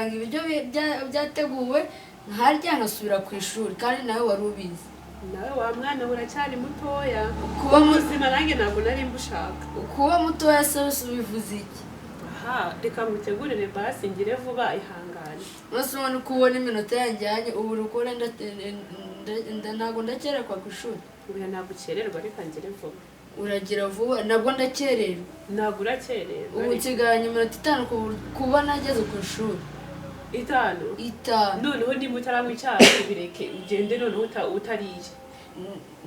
ibyo byateguwe nkarya nkasubira ku ishuri kandi nawe wari ubizi. Nawe wa mwana uracyari mutoya kuba muzima nange ntabwo nari mbushaka. Kuba mutoya se bivuze iki? Aha reka mutegurire basi ngire vuba ihangane. Nose ubona kubona iminota yanjye ubu rukora ntabwo ndakerekwa ku ishuri. Uya ntabwo ukererwa reka ngire vuba. Uragira vuba nabwo ndakererwa. Ntabwo urakererwa. Ubu nsiganye iminota 5 kuba nageze ku ishuri. 5 noneho ni mutaramwe cyane bireke ugende noneho utariye.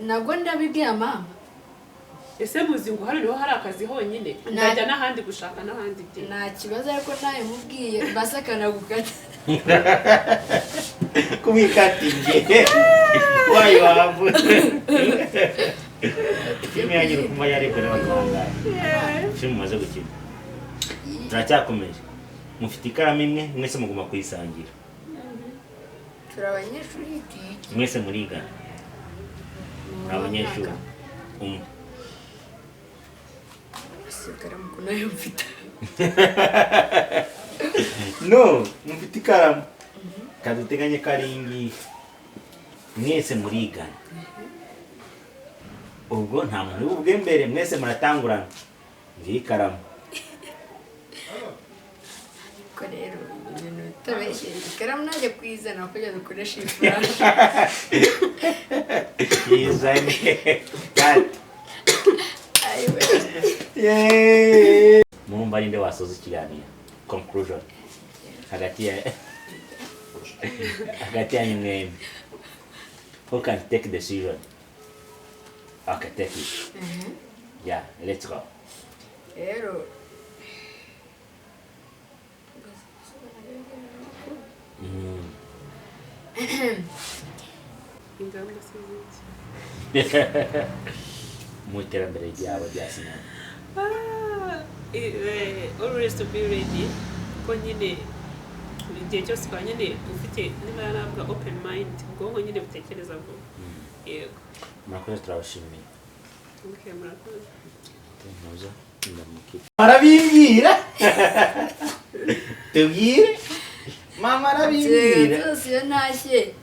Nabwo ndabibwiye mama. Ese muzi ngo hano niho hari akazi honyine ndajya n'ahandi gushaka n'ahandi de. Nta kibazo ariko nawe mubwiye basakana gukata. Kumikatinge. Wayi wabu. Filime yanyu kuma yariko n'abaganga. Filime maze gukina. Turacyakomeje. Mufite ikaramu imwe mwese muguma kuyisangira. Turabanyeshuri mwese muriga. Abanyeshuri. Ikaramu ko nayo mfite. No, mufite ikaramu. Kaduteganye karingi. Mwese muriga. Ubwo nta muntu ubwe mbere mwese muratangurana. Ngiye ikaramu. Ko rero ibintu bitabeshye ikaramu najye kwizana kujya dukoresha ifurashi. Yizanye. Mumba ninde wasoza ikiganiro conclusion hagati ya nyine who can take decision. Okay, take it. Yeah, let's go. Ero ingamba siziki mu iterambere ryabo rya sinema. Always to be ready ko nyine igihe cyose kwa nyine ufite niba yaravuga open mind ubwonko nyine butekereza ngo yego. Murakoze turabashimiye. Okay, murakoze. Ntuza ndamukira. Arabimbira. Tubwire. Mama arabimbira. Zose yo ntashye.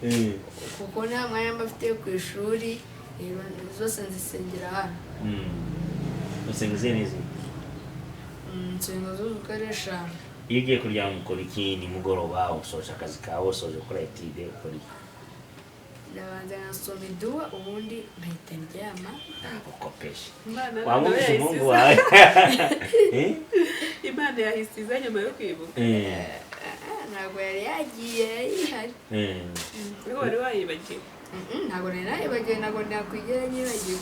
Kuko nta mwanya mbafite ku ishuri zose nzisengera hano. Usenze neza. Nsenga zo ukoresha. Iyo ugiye kuryama mukora iki nimugoroba usoje akazi kawe usoje gukora etide ukora iki? Ndabanza nkasoma iduwa ubundi nkahita ndyama. Ukopesha. Wamubise Mungu wawe. Imana yahisiza nyuma yo kwibuka. Ntabwo yari yagiye ihari. Niho wari wayibagiwe. Ntabwo nari nayibagiwe ntabwo nakwigera nyibagiwe.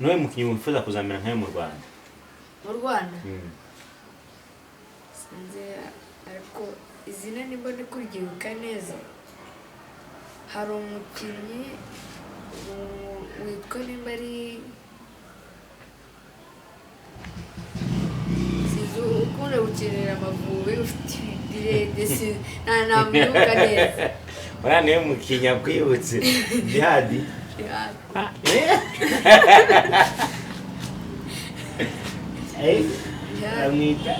Nowe mukinyi wifuza kuzamera nkayo mu Rwanda? Mu Rwanda? Sinzi ariko izina nimba ndi kuryibuka neza. Hari umukinnyi witwa nimba ari ukunda gukinira Amavubi ufite direde ntamwibuka neza. Uriya niwe mukinnyi akwibutse Jihadi. Amwita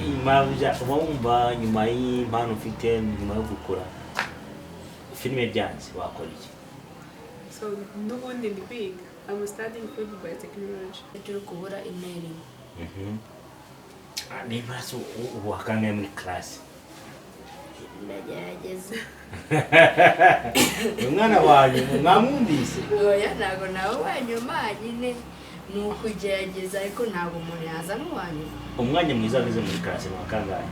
impamvu wumva nyuma y'impano ufite nyuma yo gukora filime byanze wakora iki? So n'ubundi ndi kwiga. I'm studying food biotechnology. Turi kubura email. Niba so wakangaye muri class. Ndagerageza. Umwana wanyu mwamwumvise? Oya ntago nawe wanyuma nyine nukugerageza ariko ntago umuntu yaza n'uwanyu. Umwanya mwiza wize muri class ni wakangaye?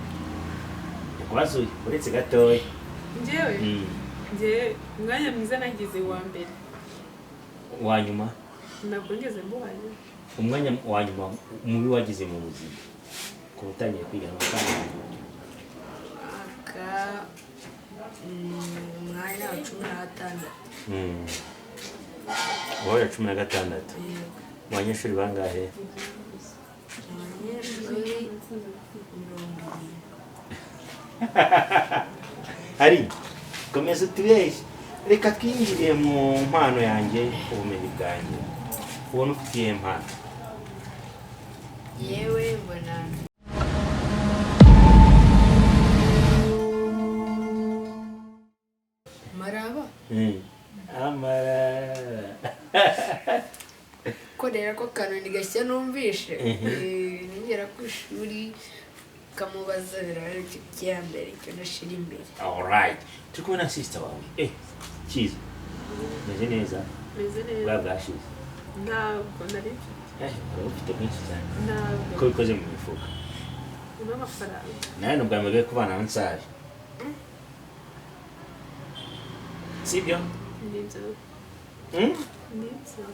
Ukwazuye uretse gatoya. Njyewe umwanya mwiza nagize wa mbere. Wanyuma? Ntabwo ngeze mu wanyuma. Umwanya wanyuma mubi wagize mu buzima kurutangiye kwiga no kandi umwanya wa 16. Wowe 16. Abanyeshuri bangahe? Abanyeshuri 20. Ari komeza tubeshye. Reka twinjire mu mpano yanjye ubumenyi bwanjye. Ubona ufitiye impano. yewe mbona maraba Amara. ko rero ko kanoni gashya numvishe nigera ku ishuri kamubaza biraro cyambere cyo nashira imbere. All right. Turi kumwe na sister wawe. Cyiza. Meze neza. Meze neza. Bwabwashize. Ntabwo nari Wari ufite byinshi cyane. ntabwo Ko bikoze mu mifuka. una amafaranga. Nawe nubwo yamagaye kubana na NSABI. Sibyo? Nibyo. Nibyo.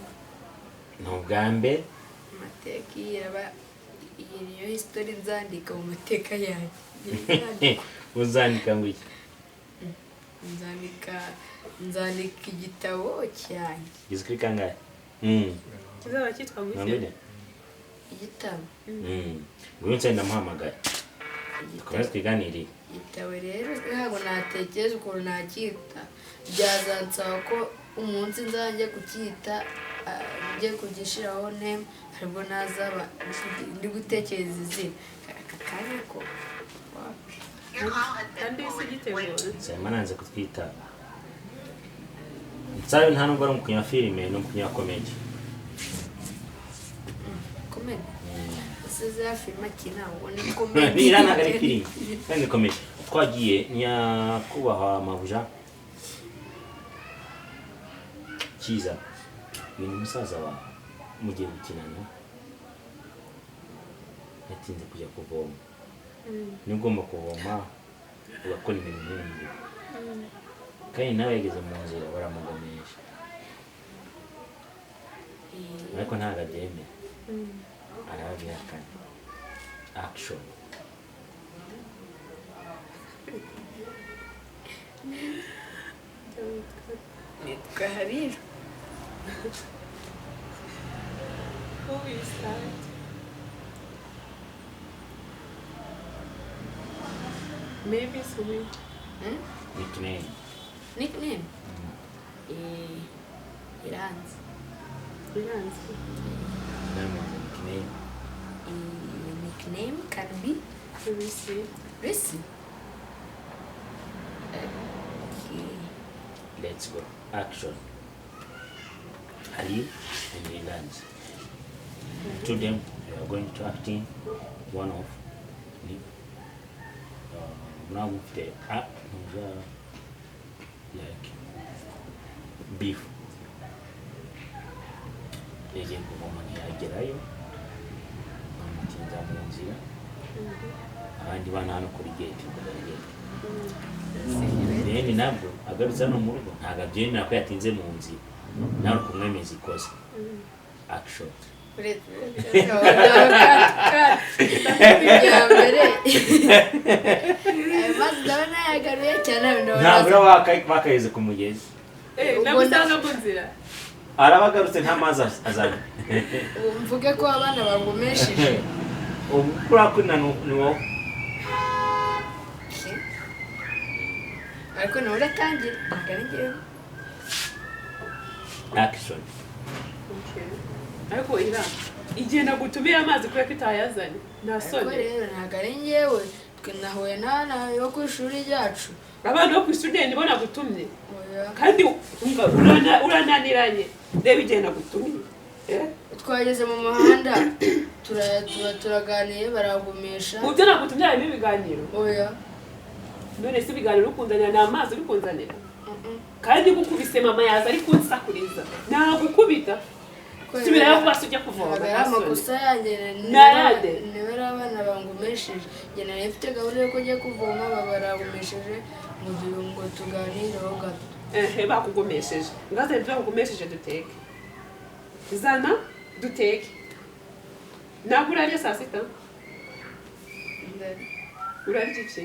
Nubwa mbere. Amateka yaba iyi niyo history nzandika mu mateka yanjye. Uzandika ngo iki? Nzandika igitabo cyanjye. Gizwe kangahe? Kizaba cyitwa ngo iki? Nambere? Igitabo. Ngwino nse ndamuhamagaye. Komeza twiganirire. Igitabo rero ntabwo natekereza ukuntu nacyita, byazansaba ko umunsi nzajya kucyita njye kugishiraho name aribwo nazaba ndi gutekereza izina kakane ko Kandi isi gitegura. Sema nanze kutwita. NSABI nta nubwo ari umukinnyi wa filime, ni umukinnyi wa comedy. komedi. Ese za filime akina ngo ni komedi. Bira ntabwo ari filime. Kandi comedy. Twagiye nyakubahwa mabuja. Cyiza. Ni umusaza wawe. Mugiye gukinana. Yatinze kujya kuvoma. Nigomba kuvoma ugakora ibintu n'ibindi. Kandi nawe yageze mu nzira baramuganisha. Ariko ntabwo abyemera. Arabihakana. Action. Nitwa Harira. Who is that? Maybe Sumi. Nickname. Nickname? Iranzi. Iranzi. Nickname. Nickname can be Lucy. Lucy. Okay. Let's go. Action. Ali and Ilanzi. To them, we are going to acting one of the now with the like beef. Yagiye kuvoma ntiyagerayo bamutinza mu nzira abandi bana hano kuri gate Deni nabwo agarutse hano mu rugo ntabwo abyemera ko yatinze mu nzira nawe kumwemeza ikosa. Action. Ntabwo bakayeze ku mugezi. Namusanga mu nzira. Arabagarutse nta mazi azana. Mvuge ko abana bagumesheje. Ukura kuna ni wowe. Ariko nawe uratangira. Action. Ariko ira igihe nagutumira amazi kubera ko itayazanye nta soni. Ariko rero ntabwo ari njyewe twe nahuye n'abana bo ku ishuri ryacu. Abana bo ku ishuri nibo nagutumye. Kandi urananiranye reba igihe nagutumye. Twageze mu muhanda turaganiye baragumesha. Mu byo nagutumye harimo ibiganiro. Oya. None se ibiganiro ukundanira ni amazi uri kunzanira. Kandi gukubise mama yaza ari kunsakuriza nagukubita. Subirayo kwasi ujya kuvoma. Amakosa yanjye narade niba abana bangumesheje njye nari mfite gahunda yo kujya kuvoma baragumesheje mu gihe ngo tuganireho gato. Bakugumesheje ngaze ibyo bakugumesheje duteke zana duteke ntabwo urarya saa sita urarya iki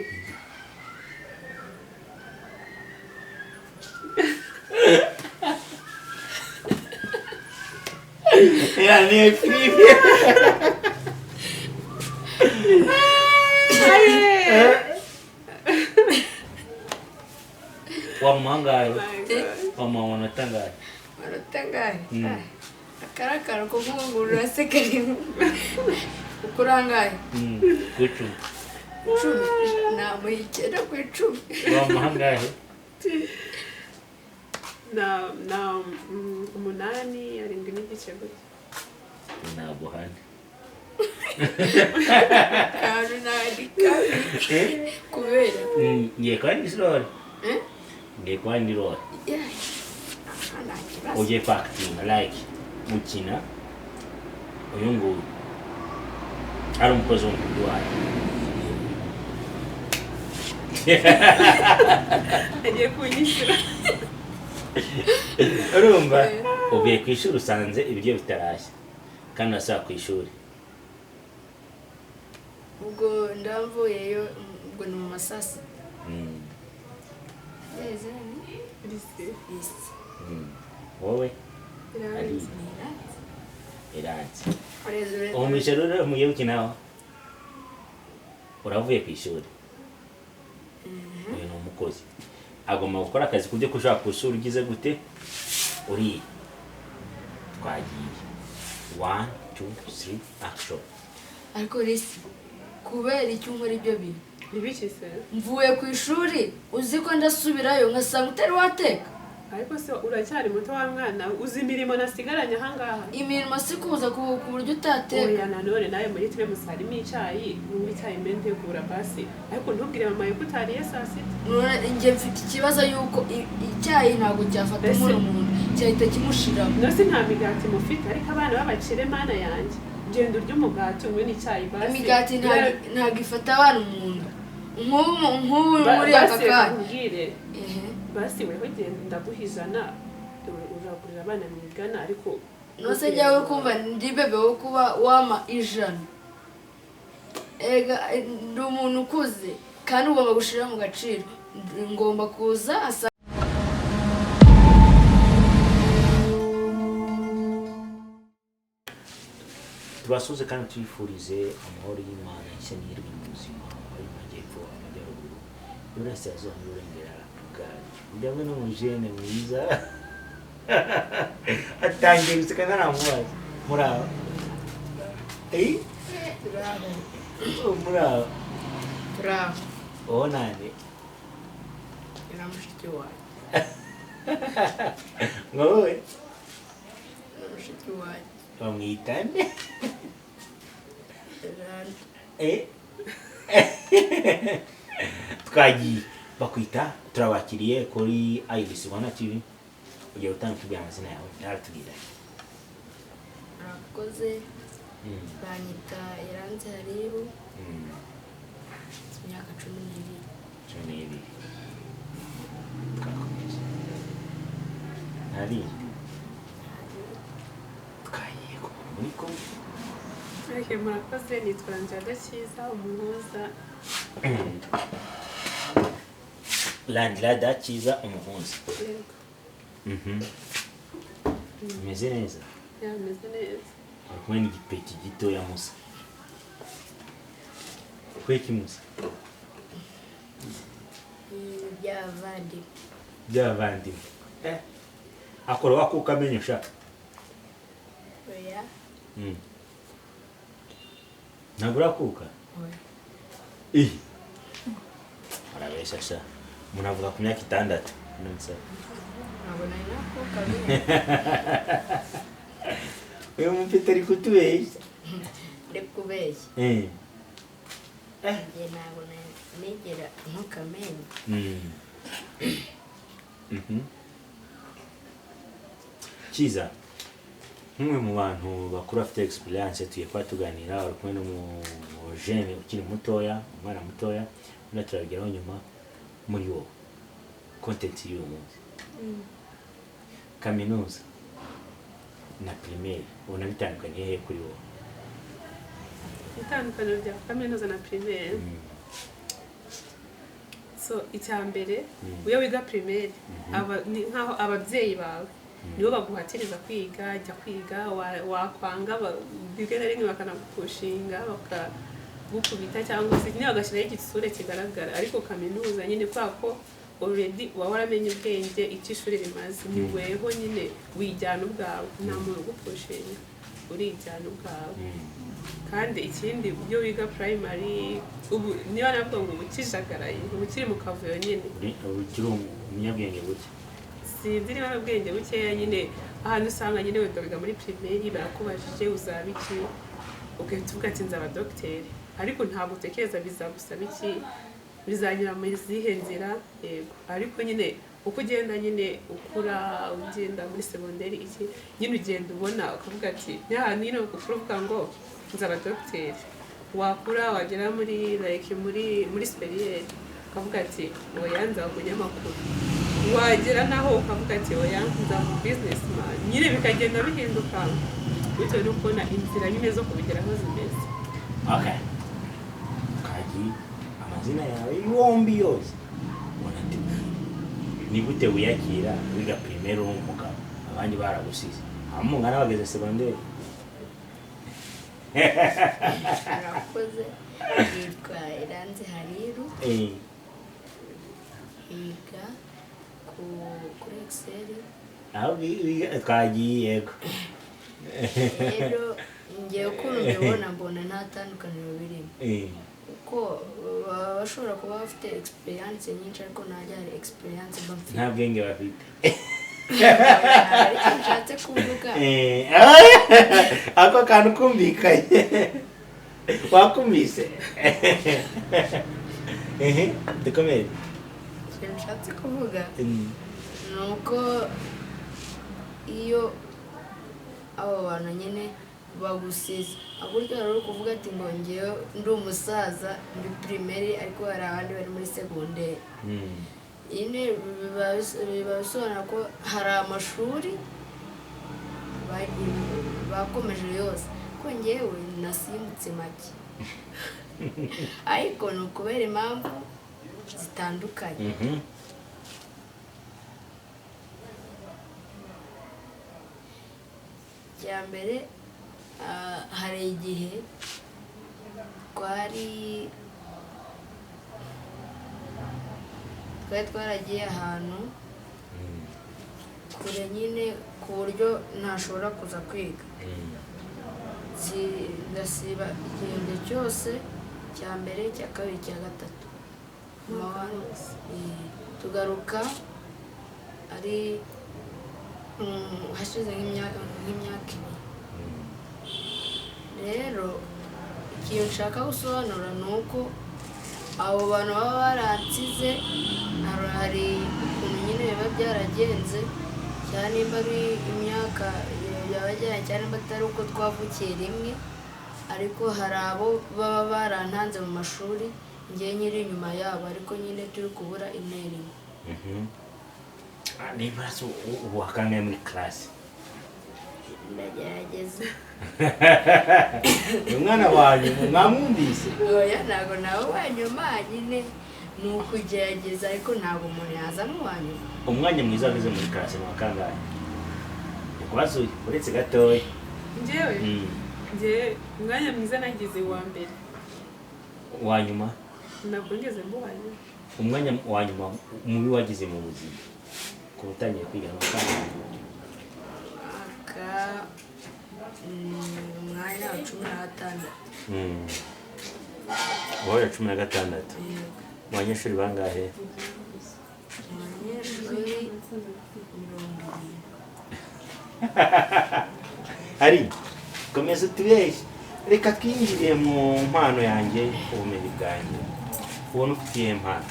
Yani film. Wamangaye. Wanatangaye. Wanatangaye. Akarakara ko ngungurura se karimu. ukurangaye ku 10 10 namuha 9 ku 10 wamuha angahe na 8 arindwi n'igice gutya naguhane kantu nari kabi kubera ngiye kwandi sirori ngiye kwandi rori ugiye pakitinga like mukina uyu nguyu ari umukozi w'umudugudu wayo agiye kunyishyura urumva uvuye ku ishuri usanze ibiryo bitarashya kandi urasaba ku ishuri ubwo ndamvuyeyo ubwo ni mu masasi wowe iranzi umumisha rero mugiye gukinaho uravuye ku ishuri uyu ni umukozi agomba gukora akazi ku byo kushaka ku ishuri ugize gute uriye twagiye 1 2 3 action ariko risi kubera icyumweru ibyo bintu ntibikise mvuye ku ishuri uzi ko ndasubirayo nkasanga utari wateka ariko se uracyari muto wa mwana uzi imirimo nasigaranye ahangaha imirimo si kuza ku buryo utateka oya nanone nawe muri twe musarimo icyayi n'ubu icyayi mende kugura basi ariko ntubwire mama yuko utariye saa sita njye mfite ikibazo yuko icyayi ntabwo cyafata umuntu cyahita kimushiramo nose nta migati mufite ariko abana b'abakire mana yanjye genda urya umugati unywe n'icyayi basi imigati ntabwo ifata abana umuntu nk'ubu muri aka kanya basi weho genda ndaguha 100 uragurira abana mwigana ariko nose njyawe kumva ndi bebe wo kuba wama 100 ega ndi umuntu ukuze kandi ugomba gushira mu gaciro ngomba kuza tubasuze kandi tuyifurize amahoro y'Imana n'ishyirwe mu buzima ari mu majyepfo amajyaruguru y'uburasirazuba n'uburengera bwacu ndabona n'umujene mwiza atangiye guseka ntaramubaza muri aho muri aho uwo nande na mushiki wanjye ngo wowe na mushiki wanjye bamwitane twagiye bakwita turabakiriye kuri ICYO TV ugiye gutanga tubwira amazina yawe yaratubwira akoze banyita Iranzi Hariru imyaka 12 twakomeje hari twagiye muri kongo ariko murakoze nitwa Njadakiza umuhuza Landadakiza umuhuza umeze neza yameze neza kumwe n'igipeti gitoya musa kweki musa by'abavandimwe akora wakuka amenyo ushaka oya ntabwo urakuka arabesha sha umuntu avuga ku myaka 6 ntabwo nari nakuka uyu mufite ari kutubeshya ndi kubeshya njye ntabwo nigera ntukamenye Kiza nk'umwe mu bantu bakuru afite experience tugiye kuba tuganira uri kumwe n'umujene ukiri mutoya umwana mutoya undi turabigeraho nyuma muri wowe content y'uyu munsi kaminuza na primaire ubona bitandukanye hehe kuri wowe itandukaniro rya kaminuza na primaire so icyambere uyo wiga primaire nkaho ababyeyi bawe nibo baguhatiriza kwiga jya kwiga wakwanga bigera rimwe bakanagupushinga bakagukubita cyangwa se nyine bagashyiraho igitsure kigaragara ariko kaminuza nyine kwa ko already waba waramenye ubwenge icyo ishuri rimaze ni weho nyine wijyana ubwawe nta muntu ugupushinga urijyana ubwawe kandi ikindi iyo wiga primary ubu niba navuga ngo ubukijagaraye ubukiri mu kavuyo nyine ukiri umunyabwenge buke sinzi niba ubwenge bukeya nyine ahantu usanga nyine wenda wiga muri primaire barakubajije uzaba iki ugahita uvuga ati nzaba dogiteri ariko ntabwo utekereza bizagusaba iki bizanyura mu zihe nzira yego ariko nyine uko ugenda nyine ukura ugenda muri segonderi iki nyine ugenda ubona ukavuga ati n'ahantu nyine ukuvuga ngo nzaba dogiteri wakura wagera muri like muri superiere ukavuga ati oya nzaba umunyamakuru wagera naho ukavuga ati oya nzaba businessman nyine bikagenda bihinduka bitewe no kubona inzira nyine zo kubigeraho zimeze. Okay. Kaji amazina yawe yombi yose ni gute wiyakira wiga primaire umugabo abandi baragusize amungana bageze secondaire arakoze yitwa Iranzi Hariru yiga kuri Excel aho twagiye yego rero ngiye ukuntu mbibona mbona nta tandukaniro birimo kuko bashobora kuba bafite experience nyinshi ariko ntajya hari experience bafite nta bwenge bafite ariko nshatse kuvuga ako kantu kumvikanye wakumvise dukomere ikintu nshatse kuvuga ni uko iyo abo bantu nyine bagusize aburyo rero kuvuga ati ngo ngewe ndi umusaza muri primaire ariko hari abandi bari muri secondaire ine bibasobanura ko hari amashuri bakomeje yose ko ngewe nasimbutse make ariko ni ukubera impamvu zitandukanye. Cya mbere hari igihe twari twaragiye ahantu kure nyine ku buryo ntashobora kuza kwiga ndasiba igihembwe cyose cya mbere cya kabiri cya gatatu tugaruka ari hashize nk'imyaka ibiri. Rero ikintu nshaka gusobanura ni uko abo bantu baba baransize hari ukuntu nyine biba byaragenze cyane nimba ari imyaka yabajyanye cyane nimba atari uko twavukiye rimwe ariko hari abo baba barantanze mu mashuri ngiye nyiri inyuma yabo ariko nyine turi kubura intera imwe. niba ubu wakangaye muri class ndagerageza umwana wanyu mwamwumvise oya ntabwo nawe wanyuma nyine ni ukugerageza ariko ntabwo umuntu yaza n'uwanyuma. umwanya mwiza wageze muri class ni wakangaye ukubazuye uretse gatoya njyewe umwanya mwiza nagize wa mbere wanyuma ntabwo ngeze mu wanyuma umwanya wanyuma mubi wagize mu buzima ku utangiye kwiga no kandi umwanya wa 16 wowe 16 abanyeshuri bangahe abanyeshuri 20 ari komeza tubeshye reka twinjiriye mu mpano yanjye ubumenyi bwanjye ubona ufitiye impano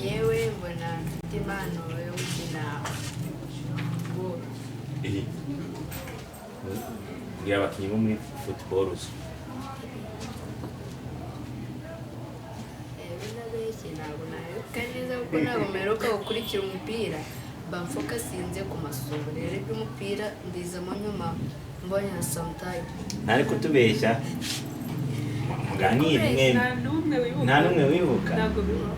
yewe mbona mfite impano yo gukina ngira abakinnyi bo muri football uzi ntabwo nayoka neza kuko ntabwo mperuka gukurikira umupira bamfoka sinze ku masomo rero iby'umupira mbizamo nyuma mbonye na sometime ntari kutubeshya muganire mwe nta n'umwe wibuka ntabwo bibaho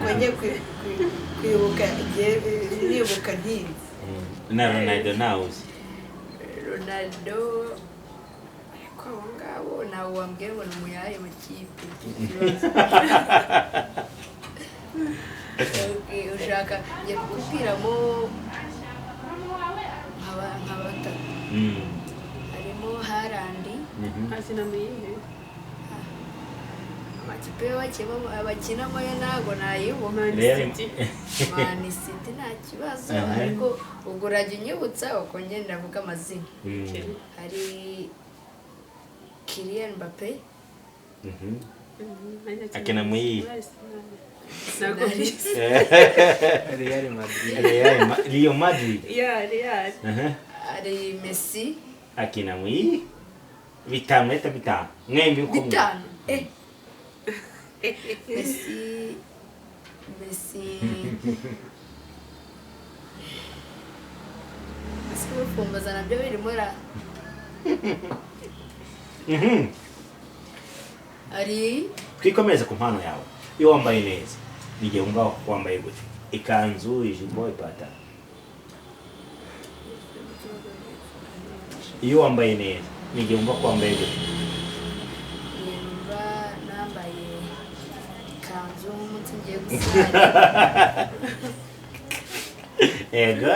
kujya kwibuka nibuka ntinzi na Ronaldo nawuzi Ronaldo ko abo ngabo nawe wambwiye ngo ni umuyaye mu kipe ushaka njye kukubwiramo nka batatu. Harimo Harandi. akina mu yihe Amakipe abakinamo yo ntabwo nayibona. Man City nta kibazo ariko ubwo urajya unyibutsa uko ngenda ndavuga amazina. Hari Kylian Mbappé. akina mu yihe Real Madrid. Real Madrid. Real. Hari Messi. akina mu yihe bitanu mwembi uko bitanu. Messi Asifumbaza nabyo birimo ra. Ari twikomeze ku mpano yawe. Iyo wambaye neza nigiye wumva wambaye gute? Ikanzu, ijipo, ipataro. Iyo wambaye neza nigiye wumva ko wambaye gute? yumva nambaye ikanzu nk'umunsi ngiye gusara. Ego.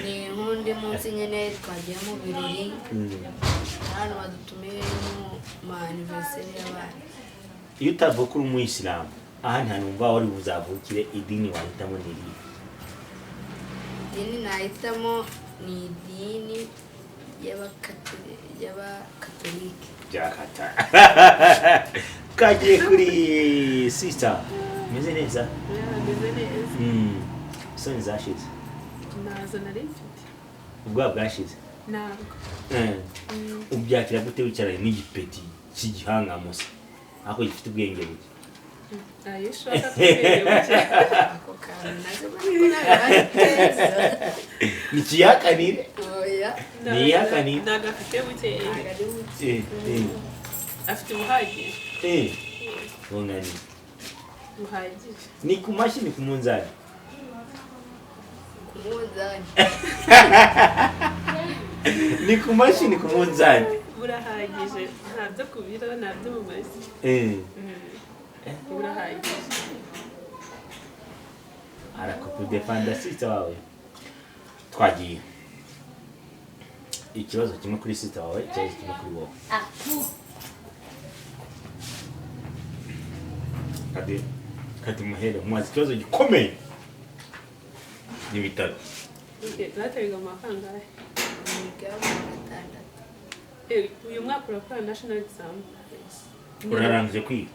Ni nk'undi munsi nyine twagiye mu birori. Hano badutumiye mu anniversaire y'abana. Iyo utavuka uri umuyisilamu ahandi hantu wumva wari buzavukire idini wahitamo ni irihe? Idini nahitamo ni idini y'abakatolike. Jakata. Kagiye kuri sister. Meze neza? Meze neza. Soni zashize. Nazo nari mfite. Ubwo bwashize. Ntabwo. Ubyakira gute wicaranye n'igipeti cy'igihanga musa? Ako gifite ubwenge buke. Ayishaka kubwenge Ako kantu nazo nagahiteza. Nikiyakanire? Oya. Niyakanire? Nagafite buke. Nagari buke. Afite ubuhagije. Bongani. Buhagije. Ni ku mashini ku munzani. Ku munzani. Ni ku mashini ku munzani. Burahagije. Ntabyo kubira nabyo mu masi. Burahagije. Arakukudefanda sister wawe. Twagiye. Ikibazo kimwe kuri sister wawe, ikibazo kimwe kuri wowe. Kadi muhere mwazi ikibazo gikomeye. Ni bitatu. Zatebiga mu makangahe? Niga mu gatandatu. Uyu mwaka urakora national exam. Urarangije kwiga?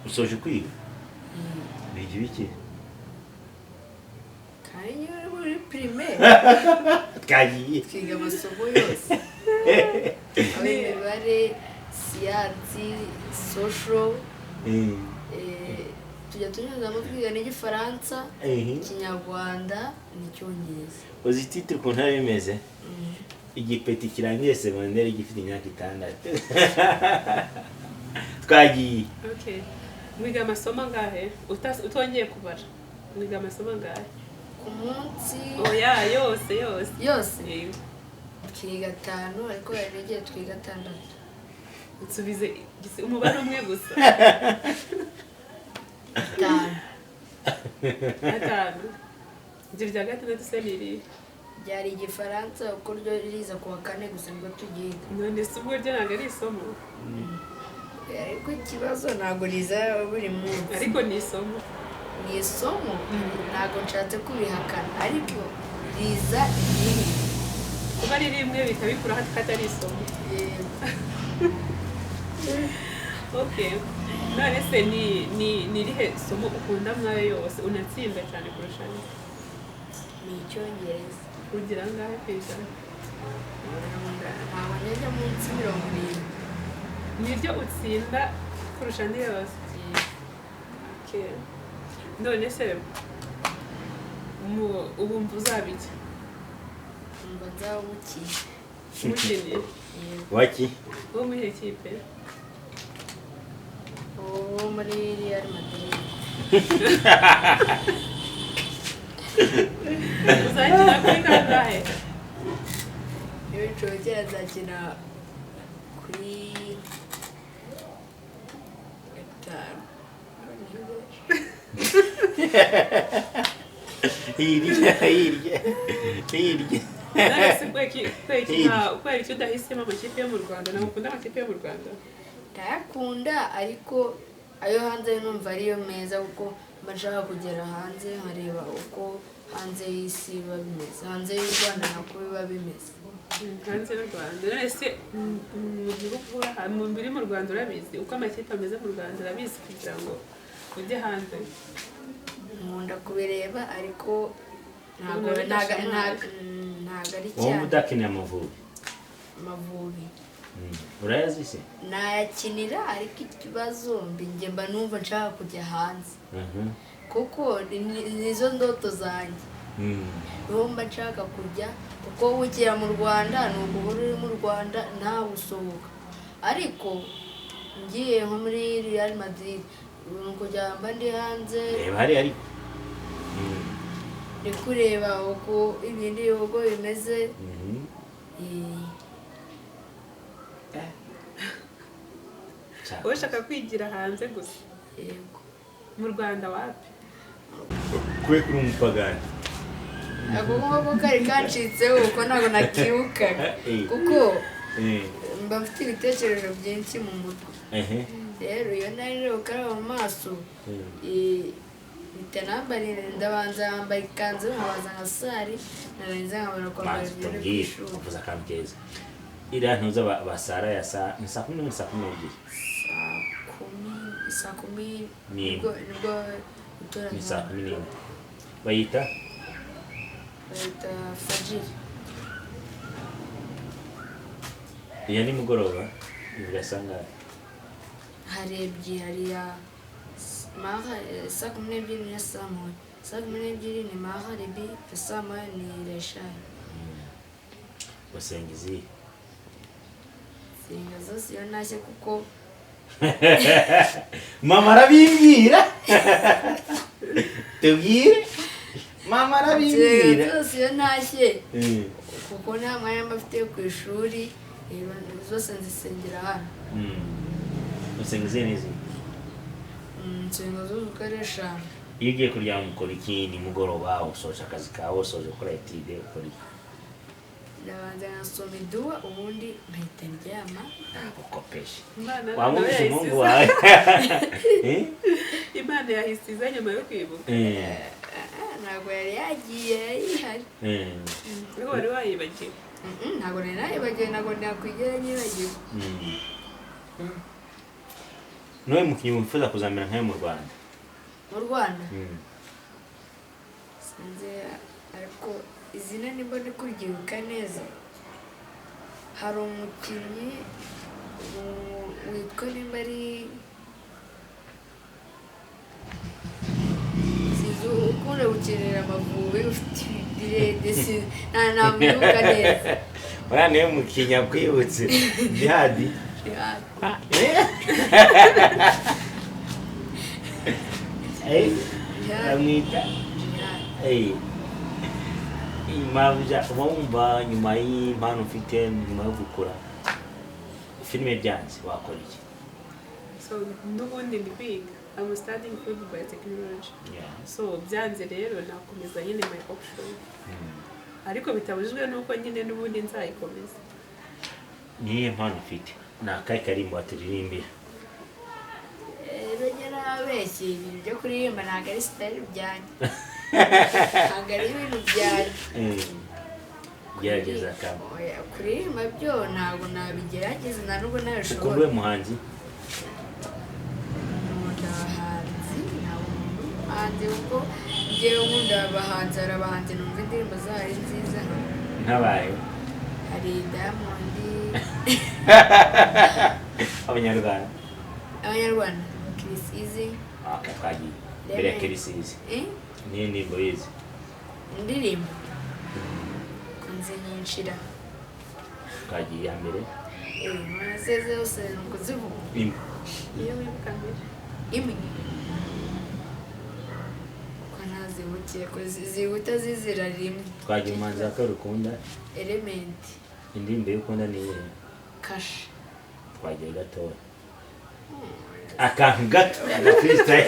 Usoje kwiga? Bigira iki? Kanya muri primaire. Kagiye. Twiga amasomo yose. Imibare, siyansi, social. Tujya tunyuzamo twiga n'igifaransa, ikinyarwanda n'icyongereza. Uzi titre ukuntu ari bimeze? Igipeti kirangiye secondaire gifite imyaka 6. Twagiye. Okay. Mwiga amasomo angahe? Utongeye kubara. Mwiga amasomo angahe? Ku munsi oya yose. Yose. Twiga 5 ariko yaregeye twiga 6. Utsubize umubare umwe gusa. 5. 5. Ibyo bya gatandatu se biri. Byari igifaransa uko ryo riza ku wa 4 gusa ngo tugiye. None se ubwo ryo ntabwo ari isomo. Ariko ikibazo ntabwo riza buri munsi. Ariko ni isomo. Ni isomo ntabwo nshatse kubihakana ariko riza iri. Kuba ari rimwe bikabikura hatari isomo. Okay. None se ni rihe somo ukunda mwayo yose unatsinda cyane kurusha ni? Ni icyongereza. Ugira ngahe kwizana? Ntabwo njya munsi 70. Niryo utsinda kurusha andi yose. Okay. None se ubu mvuzabiki? Mbaza uki. Mukini. Waki? Wo mu ekipe. Oh, muri Real Madrid. Uzakina kuri kangahe? Nibicogera nzakina kuri 5. hirya none se kubera icyo udahisemo amakipe yo mu Rwanda ntabwo ukunda amakipe yo mu Rwanda ndayakunda ariko ayo hanze numva ariyo meza kuko mba nshaka kugera hanze nkareba uko hanze y'isi biba bimeze hanze y'u Rwanda nako biba bimeze hanze y'u Rwanda none se mu gihugu biri mu Rwanda urabizi uko amakipe ameze mu Rwanda urabizi kugira ngo ujye hanze nkunda kubireba ariko ntabwo ari cyane wowe udakeneye Amavubi urayazi se nayakinira ariko ikibazo njye mba numva nshaka kujya hanze kuko nizo ndoto zanjye niho mba nshaka kujya kuko wikira mu Rwanda ni uguhora uri mu Rwanda ntawe usohoka ariko ngiye nko muri Real Madrid kujya mba ndi hanze reba hari ariko ni kureba uko ibindi bihugu bimeze wowe ushaka kwigira hanze gusa yego mu Rwanda wapi kuri umupagani ako ngako kari kancitseho kuko ntabwo nakibukaga kuko mba mfite ibitekerezo byinshi mu mutwe rero iyo nari ukaraba mu maso mpita ndabanza yambaye ikanzu nkabanza nka sari narangiza nkabona kwambara ibintu by'ishuri uvuze akantu keza iriya ntuza basara ya saa 10 saa 12 saa 10 nibwo utora ni saa 11 bayita fajiri iya nimugoroba birasanga hari ebyiri hariya saa 12 na saa 1 saa 12 ni magharibi saa 1 ni isha basengizi singa zose iyo nashye kuko mama arabimbwira tubwire mama arabimbwira zose iyo nashye kuko nta mwanya mba mfite ku ishuri zose nzisengera hano basengizi neza nsenga zose uko ari eshanu iyo ugiye kuryama ukora iki nimugoroba usoje akazi kawe usoje gukora etide ukora iki ndabanza nkasoma iduwa ubundi nkahita ndyama ukopesha Imana wamubise umuhungu wawe Imana yahisiza nyuma yo kwibuka ntabwo yari yagiye yari wowe wari wayibagiwe ntabwo nari nayibagiwe ntabwo nakwigera nyibagiwe niwe mukinnyi wifuza kuzamera nkayo mu Rwanda sinzi ariko izina nimba ndi kuryibuka neza hari umukinnyi witwa nimba ari ukunda gukinira Amavubi ufite ibirenge ntamwibuka neza uriya niwe mukinnyi akwibutse Jihadi amwita uba wumva nyuma y'impano ufite nyuma yo gukora filime byanze wakora iki so n'ubundi ndi kwiga I'm studying food biotechnology so byanze rero nakomeza nyine my option ariko bitabujijwe nuko nyine n'ubundi nzayikomeza niyo mpano ufite ni akahe karimbo waturirimbira rero narabeshye ibintu byo kuririmba ntabwo ari sitayili byanjye ntabwo ari ibintu byanjye gerageza kamwe kuririmba byo ntabwo nabigerageza nta nubwo nabishobora ukunda uwe muhanzi nkunda abahanzi ntabwo nkunda umuhanzi kuko njyewe nkunda abahanzi hari abahanzi numva indirimbo zabo ari nziza nkabaye hari Diamond abanyarwanda Kirisizi twagiye mbere ya Kirisizi niyo ndirimbo yize indirimbo kunze nyinshira twagiye ya mbere mwanaseze yose nukuzivuga iyo wibuka mbere imwe ko nazibukiye ko zihuta zizira rimwe twagiye umuhanzi wa kabiri ukunda Element indirimbo yo ukunda ni iyihe Kasha twagiye gatoya akantu gato agafisitaye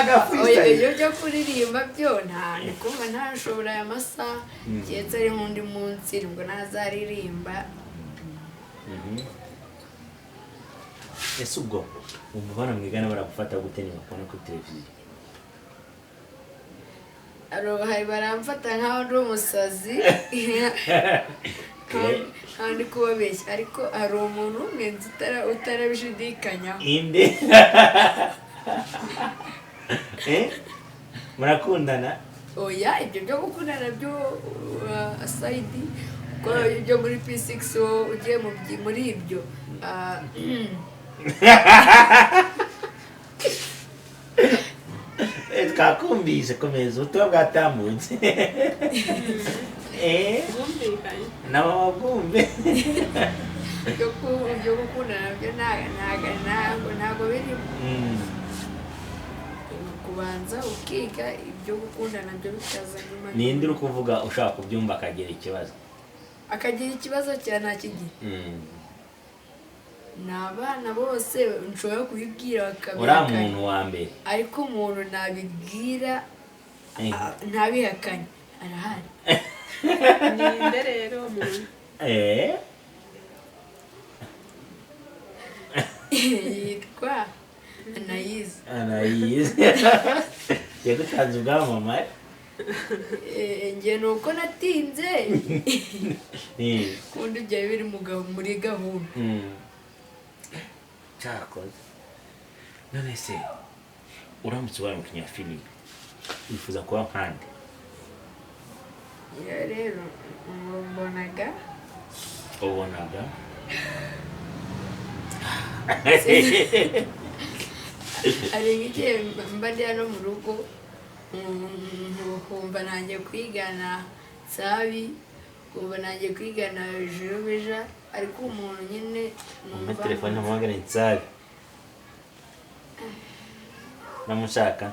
freestyle. iyo byo kuririmba byo nta ni kumva ntashobora aya masaha keretse ari nk'undi munsi nibwo nazaririmba. Ese ubwo umva bana mwigana baragufata gute niba kubona kuri televiziyo? Hari baramfata nk'aho ndi umusazi kandi kubabeshya, ariko hari umuntu umwe nzi utarabishidikanyaho. Inde? Murakundana? Oya, ibyo byo gukundana byo aside ko ibyo muri P6 ugiye muri ibyo twakumvise komeza ubutumwa bwatambutse. bwumvikanye Nabo bwumve. byo gukundana byo ntabwo birimo. Kubanza ukiga ibyo gukundana byo bikaza nyuma. Ninde uri kuvuga ushaka kubyumva akagira ikibazo cyane akigira. Ni abana bose nshobora kubibwira uriya muntu wa mbere, ariko umuntu nabibwira ntabihakanye arahari. ninde rero umuntu yitwa Anayize. Yagutanze ubwamamare. njye ni uko natinze kundi byari biri muri gahunda. Cyakoze. None se uramutse ubaye umukinnyi wa filime wifuza kuba nkande? iyo rero mbonaga hari nk'igihe mba ndi hano mu rugo nkumva nanjye kwigana NSABI, nkumva nanjye kwigana WIHARIYE, ariko umuntu nyine Muri telefone namuhamagara NSABI. Namushaka?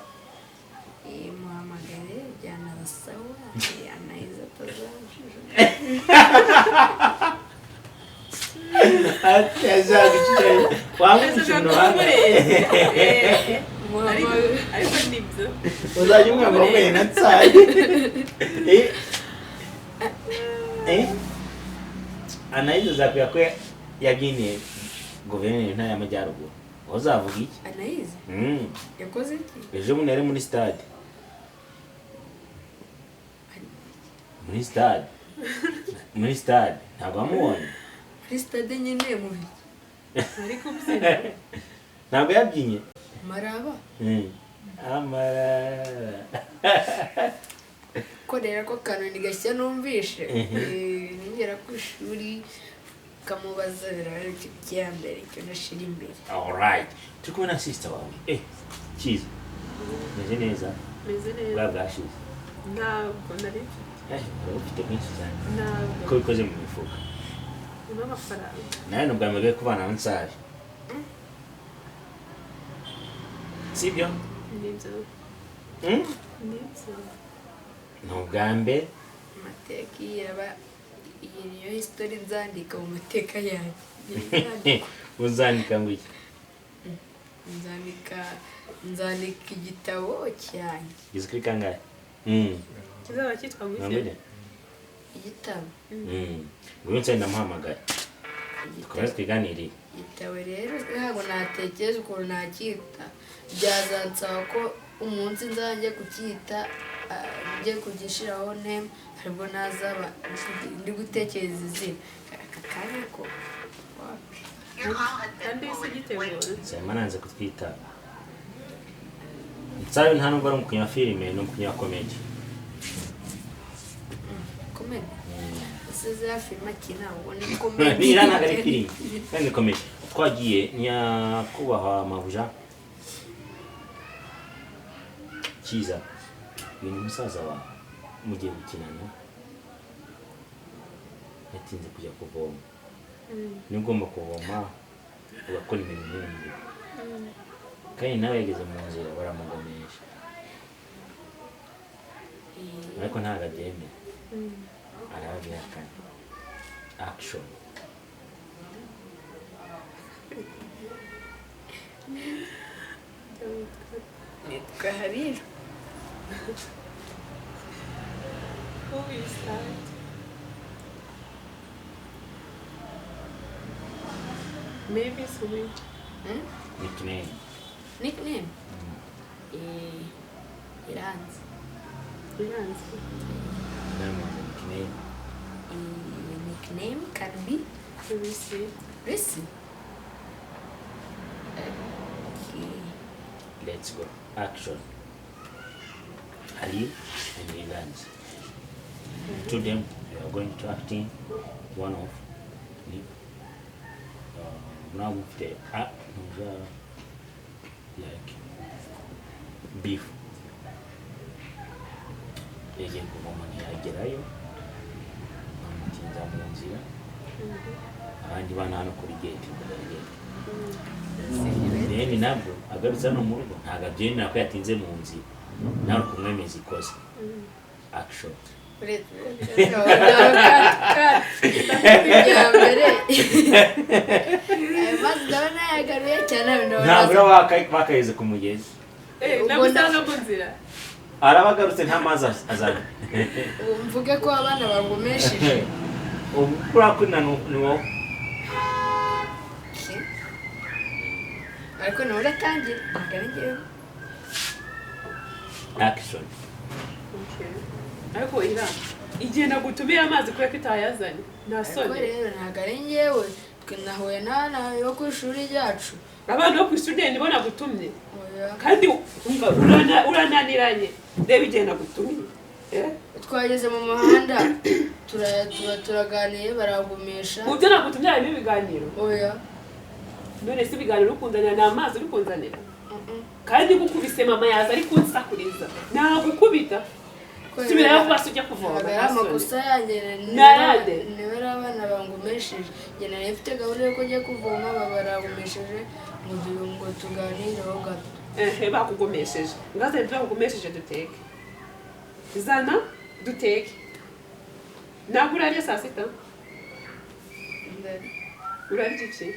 muhamagare jyana basawa anayiza atazamujije. ariko nibyo uzajya umwambaro umwe na NSABI. Anayize zakwiye ko yaginiye guverineri ntara y'amajyaruguru. Uzavuga iki? Anayize yakoze iki? Ejo bundi yari muri stade. Muri stade ntabwo wamubonye? Muri stade nyine mu biki? ariko byina Ntabwo yabyinye? Maraba Amarara. korera ko kanoni gashya numvishe ningera ku ishuri kamubaza biraro cyambere cyo nashira imbere. Alright. Turi kumwe na sister wawe. Cyiza. Meze neza? meze neza Bwa bwashize. ntabwo nari Ufite byinshi cyane. ntabwo Ko bikoze mu mifuka. uno amafaranga Nawe nubwo yamagaye kubana na NSABI. Sibyo? nibyo nibyo Ni ubwa mbere. Amateka yaba iyi niyo history nzandika mu mateka yanjye. Uzandika ngo iki? nzandika igitabo cyanjye. Gize kuri kangahe? kizaba cyitwa Nambere? gutya Igitabo Ngwino nse ndamuhamagaye. Twese twiganiriye. igitabo rero ntabwo natekereza ukuntu nacyita. Byazansaba ko umunsi nzajya kucyita njye kugishyiraho name, harimo nazaba ndi gutekereza izina aka kanya ko kandi isi gitegura Sema nanze kutwita. NSABI nta nubwo ari umukinnyi wa filime, ni umukinnyi wa komedi. komedi. Ese za filime akina ubwo ni komedi. Nira ntabwo ari filime. Kandi ni komedi. Twagiye nyakubahwa mabuja. Cyiza. Uyu ni musaza wawe. Mugiye gukinana. Yatinze kujya kuvoma. Ni ugomba kuvoma ugakora imirimo y'undi. Kandi nawe yageze mu nzira baramugomisha. Ariko ntabwo abyemera. Arabihakana. Action. nitwa Harira. Who is that? Maybe sweet. Nickname. Nickname? Iranzi. Iranzi. Nickname. Nickname can be Lucy. Lucy. Okay. Let's go. Action. Ali and Iranzi. To them, we are going to acting one of now with the like beef. Yagiye kuvoma ntiyagerayo amutinza mu nzira abandi bana hano kuri gate then nabwo agarutse hano mu rugo ntabwo abyemera ko yatinze mu nzira nawe kumwemeza ikosa action. Ntabwo bakayeze ku mugezi Nabusanga mu nzira. arabagarutse nta mazi azana mvuge ko abana bagumesheje ukura ko ni wowe ariko nawe uratangira ntabwo action. Ariko ira igihe nagutumiye amazi kubera ko itayazanye nta ariko soni. rero ntabwo ari njyewe twe nahuye n'abana bo ku ishuri ryacu. Abana bo ku ishuri nibo nagutumye Oya. kandi umva urananiranye reba igihe nagutumiye. Twageze mu muhanda turaganiye baragumesha. Mu byo nagutumye harimo ibiganiro. Oya. None se ibiganiro ukundanira ni amazi uri kunzanira kandi gukubise mama yaza ari kunsakuriza nagukubita subirayo vuba ujya kuvoma. Amakosa yanjye narade niba ari abana bangumesheje njye nari mfite gahunda yuko njya kuvoma baragumesheje ngo tuganireho gato. Bakugomesheje ngaze ibyo bakugomesheje duteke zana duteke ntabwo urarya saa sita urarya iki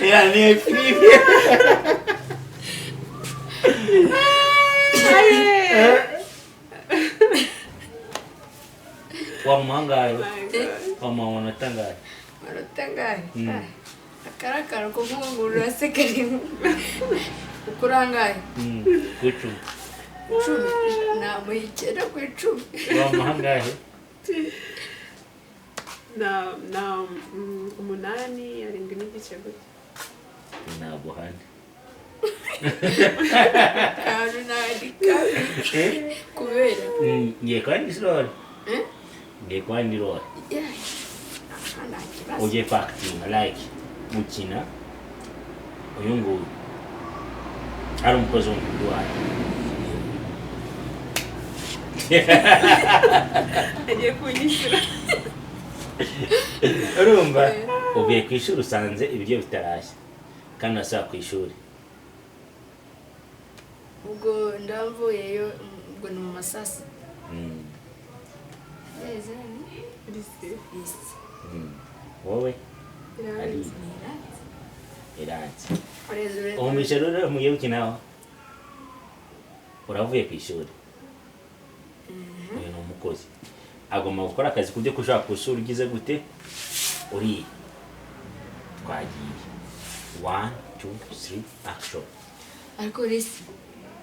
Yani free. Wamangaye. Wamawanatangaya. Wanatangaye. Akarakara ko nkungurura se kari. Ukurangaye. Kuchumi. Kuchumi. Na muhikera ku icumi. Wamangaye. na umunani arindwi n'igice gutya ntabwo handi kantu nandika kubera ngiye kwandi sirori ngiye kwandi rori ugiye fakitinga like gukina uyu nguyu ari umukozi w'umudugudu wacu agiye kunyishyura urumva uvuye ku ishuri usanze ibiryo bitarashya kandi urasaba ku ishuri ubwo ndamvuyeyo ubwo ni mu masasi wowe iranzi umumisha rero mugiye gukinaho uravuye ku ishuri uyu ni umukozi agomba gukora akazi kubyo kushaka kusura ugize gute uri twagiye 1 2 3 action. Ariko risi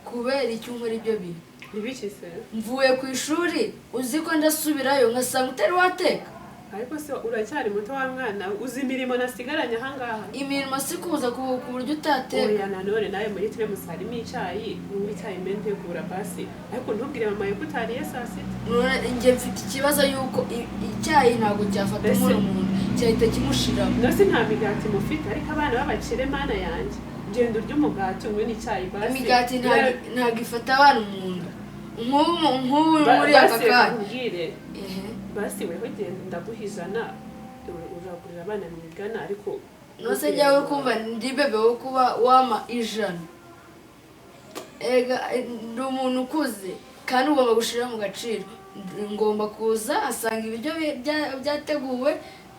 kubera icyumweru ibyo bintu nibikise mvuye ku ishuri uziko ndasubirayo nkasanga utari wateka. Ariko se uracyari muto wa mwana uzi imirimo nasigaranye ahangaha imirimo sikuza ku buryo utateka. Oya nanone nawe muri twe musarimo icyayi n'undi cyayi mente kugura basi ariko ntubwire mama yuko utariye saa sita. None njye mfite ikibazo yuko icyayi ntabwo cyafata umuntu cyahita kimushiramo. Nose nta migati mufite ariko abana babakire mana yanjye genda urya umugati unywe n'icyayi basi. Imigati ntabwo ifata abantu mu nda nk'ubu muri aka kanya. Basi weho genda ndaguhizana uragurira abana mwigana ariko nose njyawe kumva ndi bebe wo kuba wama 100. Ega ndi umuntu ukuze kandi ugomba gushira mu gaciro ngomba kuza asanga ibiryo byateguwe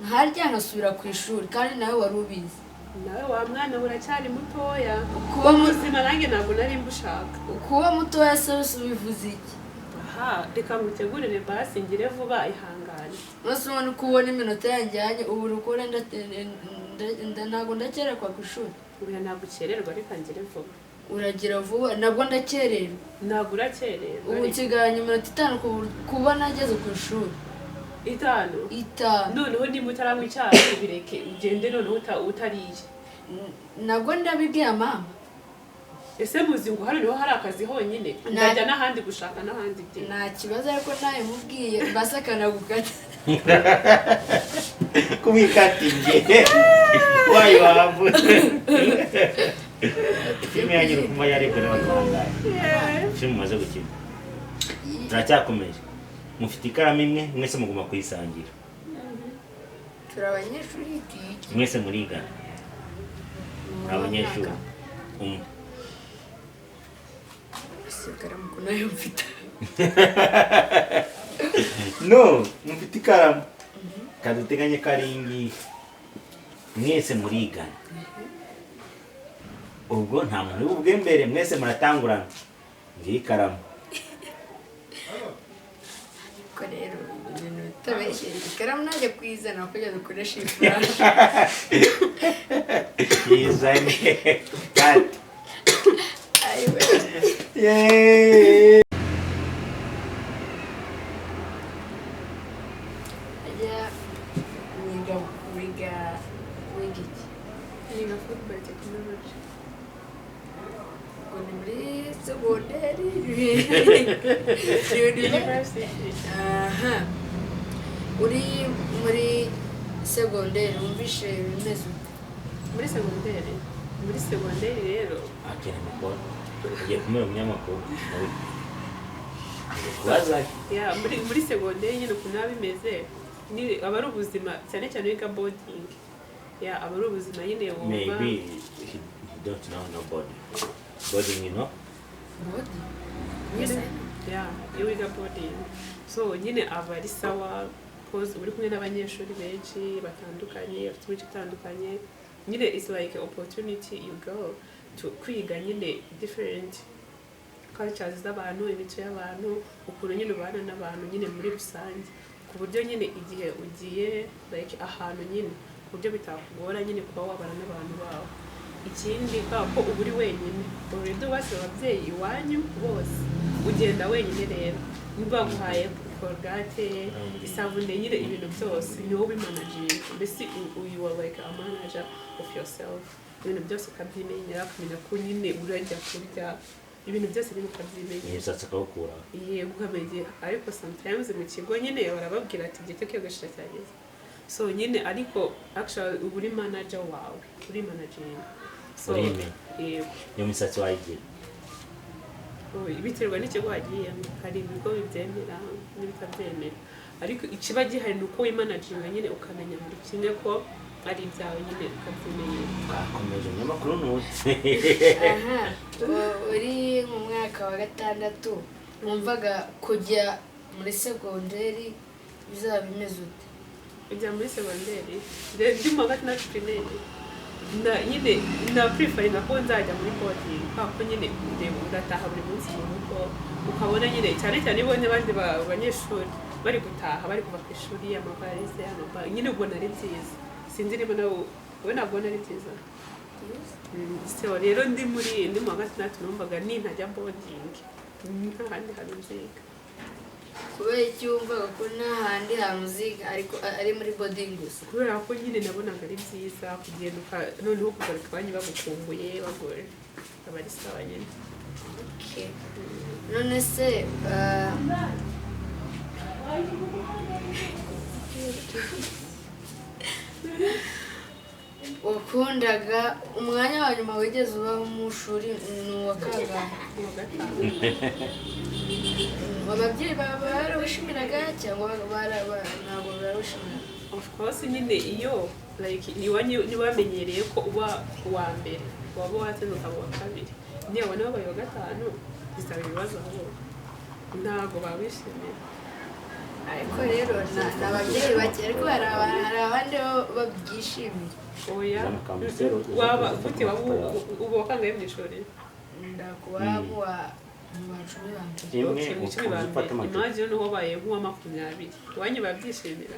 nkarya nkasubira ku ishuri kandi nawe wari ubizi. nawe wa mwana uracyari mutoya kuba muzima nanjye ntabwo nari mbushaka. Kuba mutoya se bivuze iki? aha reka mutegurire basi ngire vuba ihangane. Nose ubona uko ubona iminota yanjyanye ubu rukora ntabwo ndakerekwa ku ishuri. Uya ntabwo ukererwa reka ngire vuba. Uragira vuba nabwo ndakererwa. Ntabwo urakererwa. Ubu nsigaranye iminota 5 kuba nageze ku ishuri. 5 noneho niba utaranywa icyayi bireke ugende noneho utariye. Nabwo ndabibwiye mama. Ese muzi ngo hano niho hari akazi honyine ndajya n'ahandi gushaka n'ahandi bye. Nta kibazo ariko nawe mubwiye basakana gukata. Kumikatinge wayo wabu filime yanyu kuma yarebwe n'abanyarwanda filime maze gukina turacyakomeje mufite ikaramu imwe mwese muguma kuyisangira turabanyeshuri mwese murigana abanyeshuri ikaramu ko nayo mfite no mufite ikaramu kaduteganye karingi mwese murigana ubwo nta muntu ubwe mbere mwese muratangurana ngiye ikaramu ko rero ibintu bitabeshye ikaramu najya kwizana kujya dukoresha ifurashi yizane kati ayiwe yeee Niga football technology. Ni muri segonderi. Aha. Uri muri segonderi wumvishe bimeze muri segonderi. Muri segonderi rero akene mukora agiye kumera umunyamakuru waza ya muri segonderi nyine kunaba bimeze ni abari ubuzima cyane cyane wiga boarding. Yeah, abari ubuzima nyine wumva. Maybe he don't know nobody. Boarding, you know? boarding. Yes. Yeah, you wiga boarding. So nyine abari sawa cause uri kumwe n'abanyeshuri benshi batandukanye bafite imico itandukanye. Nyine it's like an opportunity you go to kwiga nyine different cultures z'abantu, imico y'abantu, ukuntu nyine ubana n'abantu nyine muri rusange. Ku buryo nyine igihe ugiye like ahantu nyine buryo bitakugora nyine kuba wabana n'abantu bawe. Ikindi ko uba uri wenyine already wase ababyeyi iwanyu bose ugenda wenyine rero niba baguhaye colgate isabune nyine ibintu byose ni wowe bimanaging mbese you are like a manager of yourself. Ibintu byose ukabyimenyera ukamenya ko nyine urajya kurya ibintu byose nyine ukabyimenyera yesatse akawukura yego ukamenya. Ariko sometimes mu kigo nyine barababwira ati igihe cyo kwiyogoshesha cyageze. So nyine ariko actually uri manager wawe uri managing. So yego yo misatsi wayigira biterwa n'ikigo wagiyemo. Hari ibigo bibyemera n'ibitabyemera ariko ikiba gihari ni uko wimanaginga nyine ukamenya buri kimwe ko ari ibyawe nyine ukabyimenyera. akomeje umunyamakuru n'uti Aha. Uri mu mwaka wa 6 numvaga kujya muri segonderi bizaba bimeze ute? Ujya muri segonderi ndi mu wa 6 primaire nyine na prefer ko nzajya muri boarding kuko nyine ndataha buri munsi mu rugo ukabona nyine cyane cyane ibonye abandi banyeshuri bari gutaha bari kuva ku ishuri amavalise nyine ubona ari byiza. Sinzi niba nawe nabona ari byiza. So rero ndi mu wa 6 numvaga ntajya boarding nk'ahandi hantu nziga. Kubera iki wumvaga ko n'ahandi hantu uziga ariko ari muri boarding gusa? Kubera ko nyine nabonaga ari byiza kugenda noneho kugaruka abanyu bagukumbuye bagore abari sawa nyine. Okay. None se wakundaga umwanya wa nyuma wigeze ubaho mu ishuri ni uwa kangahe? Ababyeyi bawe barawushimiraga cyangwa ntabwo barawushimira? Of course nyine iyo like niwamenyereye ko uba uwa mbere waba watsinze ukaba uwa kabiri niyo wabona wabaye wa 5 bisaba ibibazo aho ntabwo babishimira. ariko rero n'ababyeyi bake ariko hari abandi babyishimiye. oya waba gute ubu wakangaye mu ishuri ndakuba mu bacumi banje imwe ufata amategeko imagine niho baye nk'uwa 20 wanyu babyishimira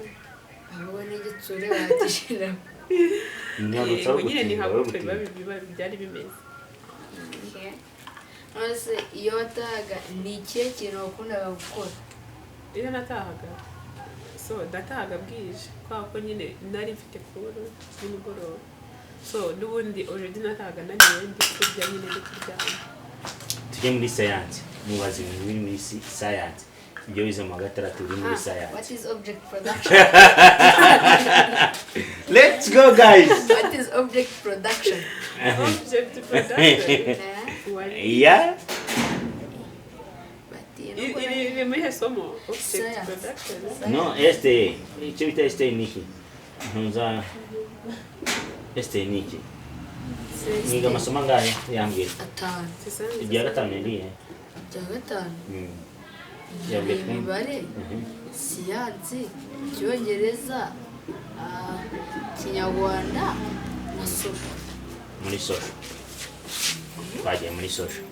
abo n'igitsure bakishira nyine ni habutwe byari bimeze ase iyo watahaga ni ikihe kintu wakundaga gukora? iyo natahaga so ndatahaga bwije ko nyine nari mfite kuru n'umugoroba so n'ubundi already natahaga naniwe ndi kurya nyine ndi kuryama. tujye muri science mubaze ibintu biri muri science ibyo bize mu gatandatu biri muri science. What is object production? Let's go guys. What is object production? Object production Yeah. iri muri somo object production No, icyo bita niki ntuza niki niga amasomo angahe yambwira? Atanu. Ibya gatanu niriye? Ibya gatanu yambwira imibare, siyansi, icyongereza, kinyarwanda na social. muri social twagiye muri social.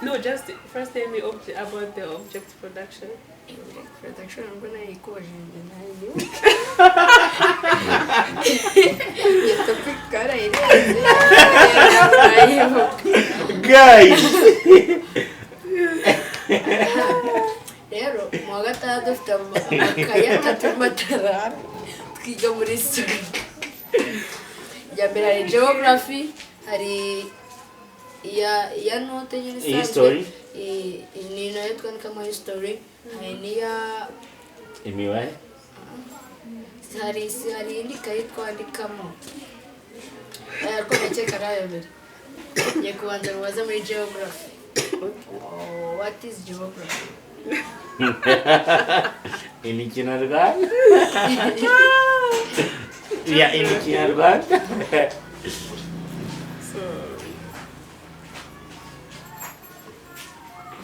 no just first tell me about the object production. Object production ngo nayikojije nayo ya topic kara ile guys rero mu gatatu dufite amakaye atatu matara twiga muri story ya mbere hari geography, hari ya note nyine history ni nayo twandikamo history, hari niya imibare, hari indi kayi twandikamo ariko ndakeka nayo mbere ngiye kubanza mubaza muri geography. What is geography? ini Kinyarwanda ya ini Kinyarwanda. So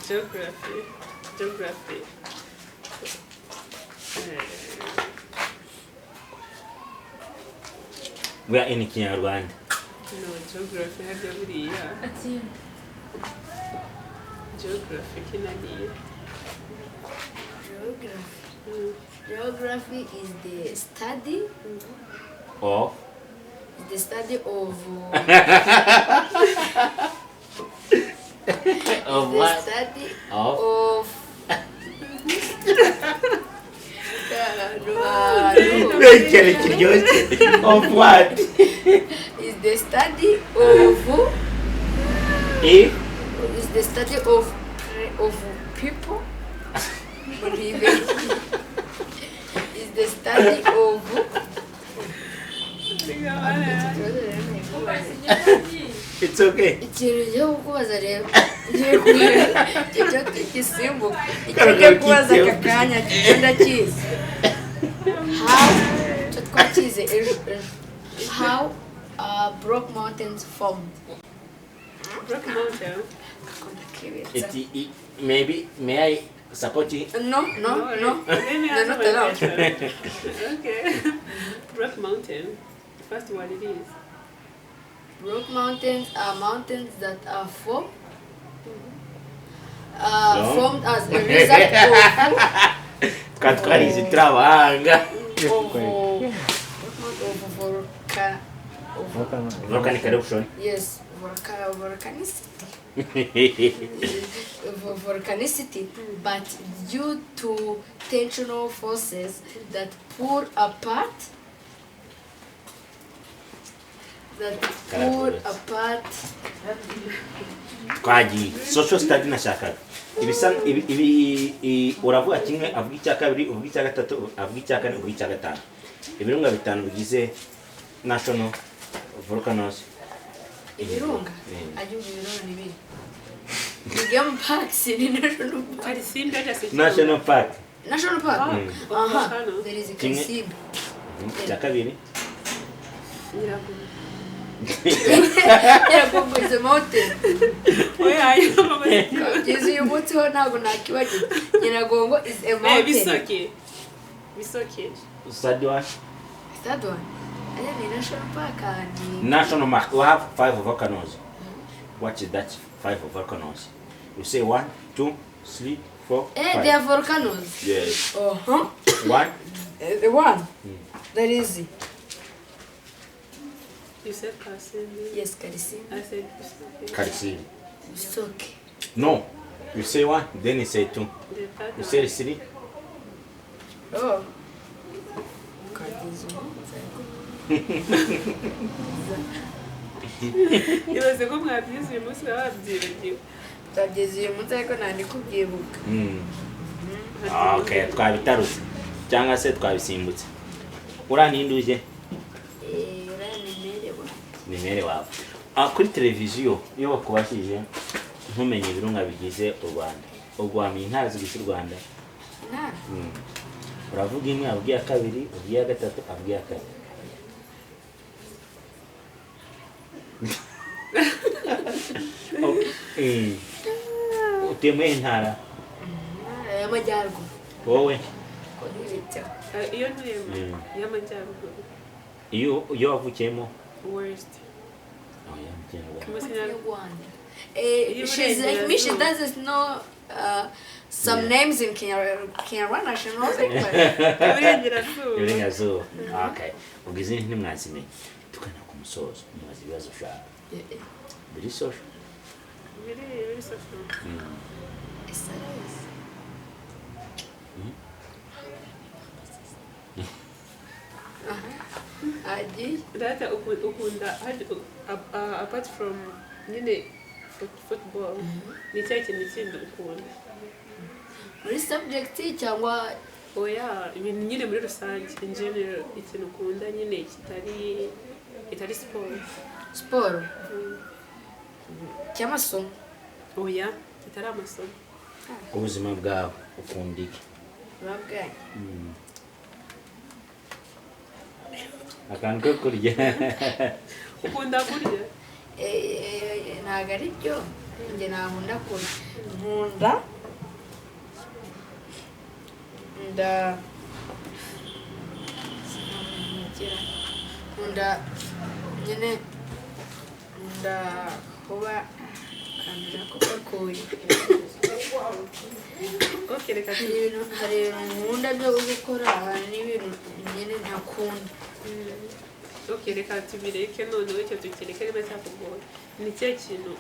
geography we are in Kinyarwanda. no geography hajya buriya geography kinaniye. Geography is the study Of the study of of the what? study Of of of what? is the study of If is the study of people. Is the study of it's okay. ikintu cyo kubaza rero cyo gisimbuka icyo kubaza aka kanya cyo ndakizi how Brock Mountains formed. Brock Mountain. Maybe may I support you? No. They're not allowed. Okay. Brock Mountain. First what it is. Brock Mountains are mountains that are formed as a result of volcanic eruption. Yes, volcanicity, but due to tensional forces that pull apart Kwaji social study nashakaga ibi uravuga kimwe avuga icya kabiri uvuga icya gatatu avuga icya kane uvuga icya gatanu ibirunga bitanu bigize national volcanoes. Ibirunga agiye ibirunga nibiri game parks ni national park. There is a Kasibu. Icya kabiri Nyiragongo is a mountain. Oya, Kugeza uyu munsi ho ntabwo nakibagiwe. Nyiragongo is a mountain. Bisoke. Third one. That one. Aya ni national park and National mark. We have 5 volcanoes. What is that? 5 volcanoes. You say 1, 2, 3, 4, 5. they are volcanoes. Yes. 1. The one. That is it. You said Kasim. Yes, Karisim. I said Bisoke. Karisim. Bisoke. No. You say 1, then you say 2. You say 3. Oh. Kageze Ibaze ko mwabyize uyu munsi babyibagiwe. Kageze uyu munsi ariko nandi kubyibuka. Okay, twabitarutse. Cyangwa se twabisimbutse. Uraninduje? Nimere wawe. Kuri televiziyo iyo bakubashije ntumenye ibirunga bigize u Rwanda. Ugwamiye intara zigize u Rwanda. Nta. Uravuga imwe abwiye kabiri, abwiye gatatu, abwiye kane. Utemwe intara. Y'amajyaruguru. Wowe Iyo ntuyemo y'amajyaruguru. iyo wavukiyemo Worst. Rwanda. She's like me, she doesn't know some names in Kinyarwanda, she knows it. Iburengerazuba. Okay. Ugize ntimwazimenye. Tukana ku musozo mumaze ibibazo ushaka. Biri social. Very social. Data ukunda apart from football ni cya kintu kindi ukunda Muri subject cyangwa oya ibintu nyine muri rusange in general ikintu ukunda nyine itari sport cy'amasomo oya itari amasomo ubuzima bwawe ukunda iki? urabwaye akantu ko kurya ukunda kurya ntabwo ari byo njye nkunda kurya nkunda nyine nkunda kuba kamera ko gakuye hari ibintu nkunda byo gukora hari n'ibintu nyine ntakunda reka tubireke noneho icyo tukireke niba cyakugora ni cyo kintu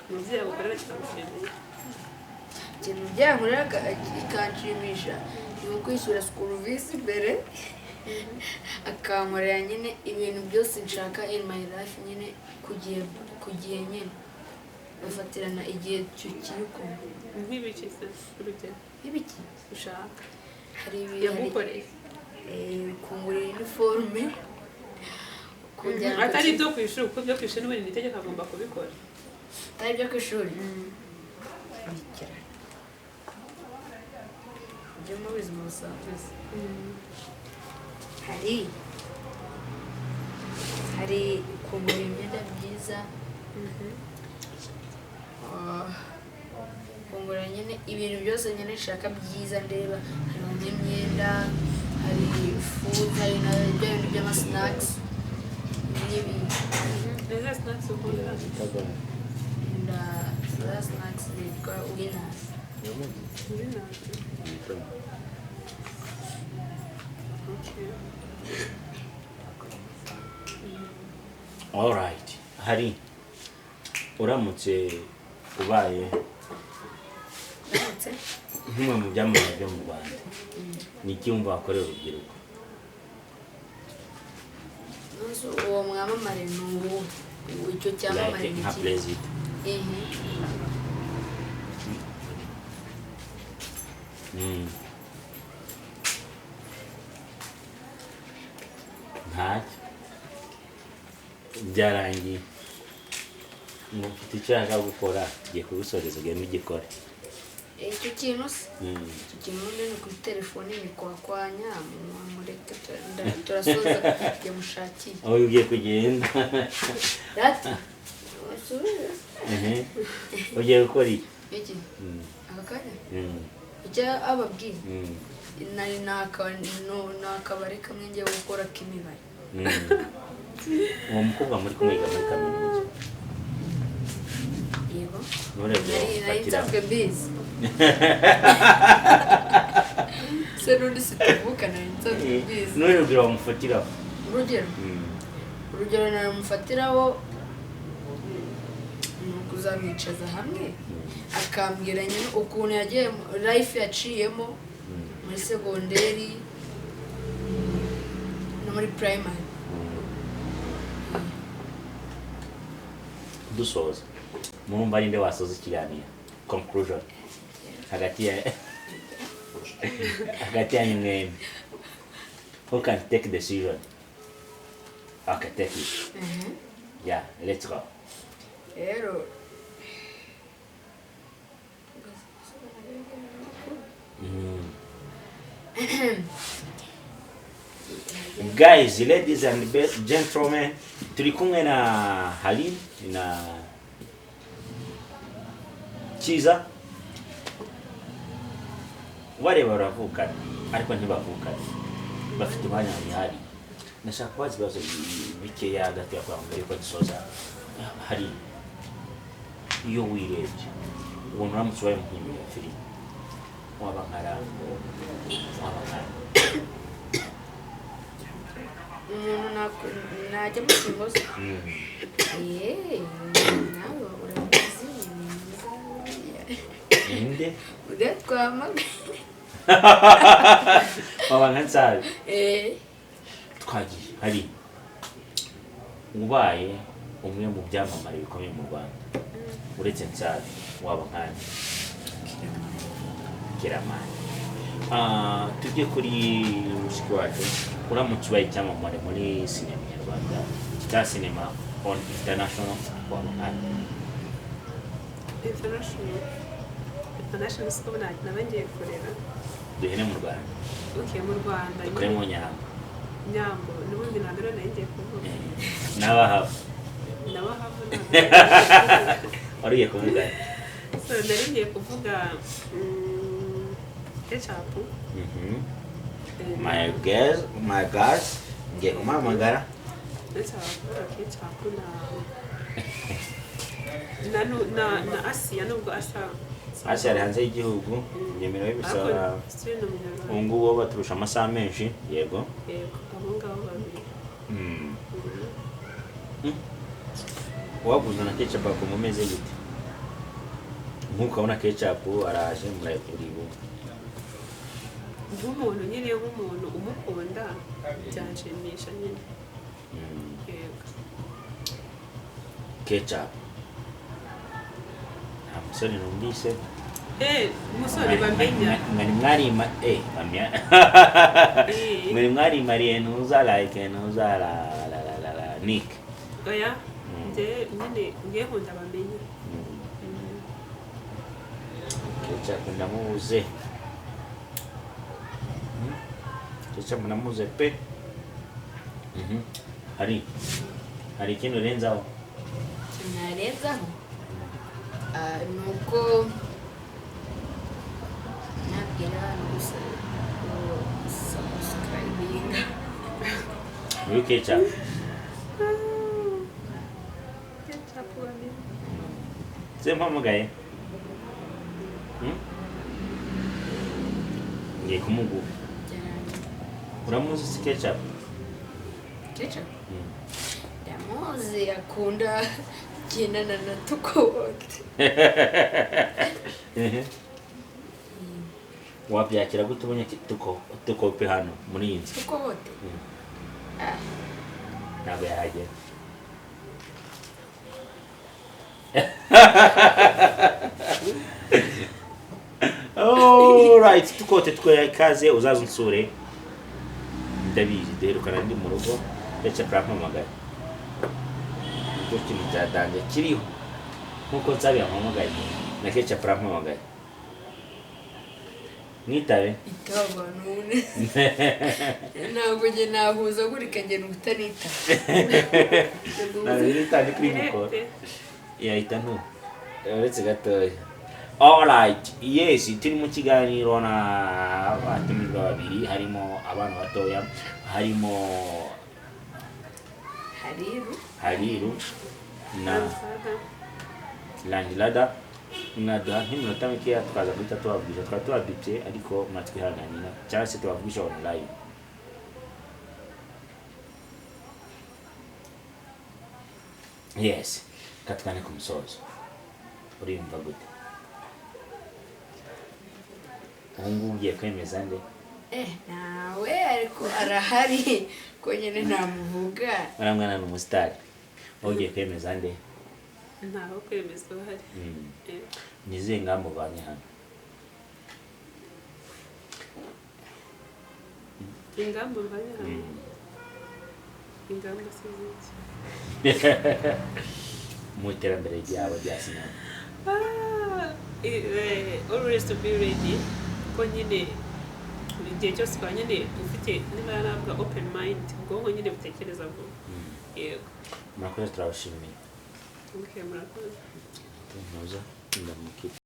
umubyeyi agukorera kikamushimisha ikintu byankorera ikanshimisha ni ukwishyura school fees imbere akankorera nyine ibintu byose nshaka in my life nyine ku gihe nyine bafatirana igihe kiri kumwe nk'ibiki se urugero nk'ibiki ushaka hari yagukoreye kungurira iniforume atari ibyo ku ishuri kuko ibyo ku ishuri n'ubundi itegeko agomba kubikora atari ibyo ku ishuri ibyo mu buzima busanzwe hari kugura imyenda myiza kungura nyine ibintu byose nyine nshaka byiza ndeba hari nk'imyenda hari food hari na bya bintu by'amasinakisi n'ibindi izo sinakisi ukunda za sinakisi zitwa winners alright hari uramutse ubaye nk'umwe mu byamamare byo mu Rwanda ni iki wumva wakorera urubyiruko? uwo mwamamare ni uwo icyo cyamamare nka perezida ntacyo byarangiye mufite icyo ushaka gukora ugiye kubisoreza ugenda ugikore icyo kintu se icyo kintu ni kuri telefone ni kwakwanya mureke turasoza igihe mushakiye aho ugiye kugenda dati ugiye gukora iki iki akakanya Mm. icyo ababwira Mm. nari nakabari kamwe ngiye gukora k'imibare uwo mukobwa muri kumwiga muri kaminuza yego nurebye nari wafatira nsanzwe mbizi se n'undi situvuka nari nsanzwe mbizi nurebye wamufatiraho urugero naramufatiraho ni ukuzamwicaza hamwe akambwira nyine ukuntu yagiye life yaciyemo muri segonderi no muri primary dusoza murumva ninde wasoza ikiganiro conclusion hagati yanyu mwembi who can take decision okay take it yeah let's go rero guys, ladies and gentlemen, turi kumwe na Halim na Kiza. Wareba baravukana ariko ntibavukana, bafite umwanya wihariye. Nashaka kubaza ibibazo bikeya hagati ya kwa mbere ko dusoza. Hari iyo wirebye ubona uramutse ubaye umukinnyi wa filime waba nkara umuntu najya mu kibazo nawe urabizi ninde udatwamaga waba nka NSABI twagiye hari ubaye umwe mu byamamare bikomeye mu Rwanda uretse NSABI waba nkani Kiramani tujye kuri mushiki wacu uramutse ubaye icyamamare muri sinema nyarwanda cya sinema on international waba nkani international siko nabangiye kurera duhere mu Rwanda mu Rwanda dukore mu Nyambo n'ubundi ntabwo rero nagiye kuvuga n'abahavu wariye kuvuga so nari ngiye kuvuga ketchup my girls ngiye kumamagara ketchup na Asiya nubwo asa ari hanze y'igihugu nyemera y'ibisaba ubu ngubu baturusha amasaha menshi yego abo ngabo babiri waguze na ketchup mumeze gute nk'uko abona ketchup araje murayikuribu nk'umuntu nyine nk'umuntu umukunda byanshimisha nyine yego ketchup nta musore numvise umusore bamenya mwari mwarimariye ntuza like ntuza la Nick oya nyine ngiye nkunda bamenya ketchup ndamubuze ketchup ndamubuze pe hari ikintu urenzaho narenzaho nuko nabwira abantu gusa subscribinga muri ketchup bamenya se mpamagaye ngiye kumuguha uramuzi si ketchup ndamuzi akunda kugendana na tukobote wabyakira gute ubonye tukope hano muri iyi nzu tukobote ntabwo yahagera alright tukote twe ikaze uzaza unsure ndabizi duherukana ndi mu rugo ndetse prampamagaye nicyo kintu cyatangiye kiriho nkuko NSABI yampamagaye na ketchup prampamagaye mwitabe itaba none ntabwo njye nahuza gurika njye n'utanita ntabwo nitane kuri mukoro yahita ntu uretse gatoya. Alright, yes, turi mu kiganiro na abatumirwa babiri, harimo abana batoya, harimo Hariru na Landlada. Naduha nk'iminota mikeya tukaza guhita tubabwira, twaba tubabibye ariko mwatwihanganira cyangwa se tubabwisha online. Yes, katukane ku musozo. Uriyumva gute? Ubu ugiye kwemeza nde? Nawe ariko arahari ko nyine namuvuga. Baramwana n'umusitari. Ugiye kwemeza nde? ntaho kwemeza uhari. Nizihe ngamba uvanye hano? Ingamba mvanye hano? Ingamba si ziki? Mu iterambere ryawe rya sinema. Always to be ready. Ko nyine igihe cyose kwa nyine ufite niba yarabwa open mind, ubwonko nyine butekereza vuba. Yego. Murakoze, turabashimiye. Okay, murakoze. Tunoza ndamukira.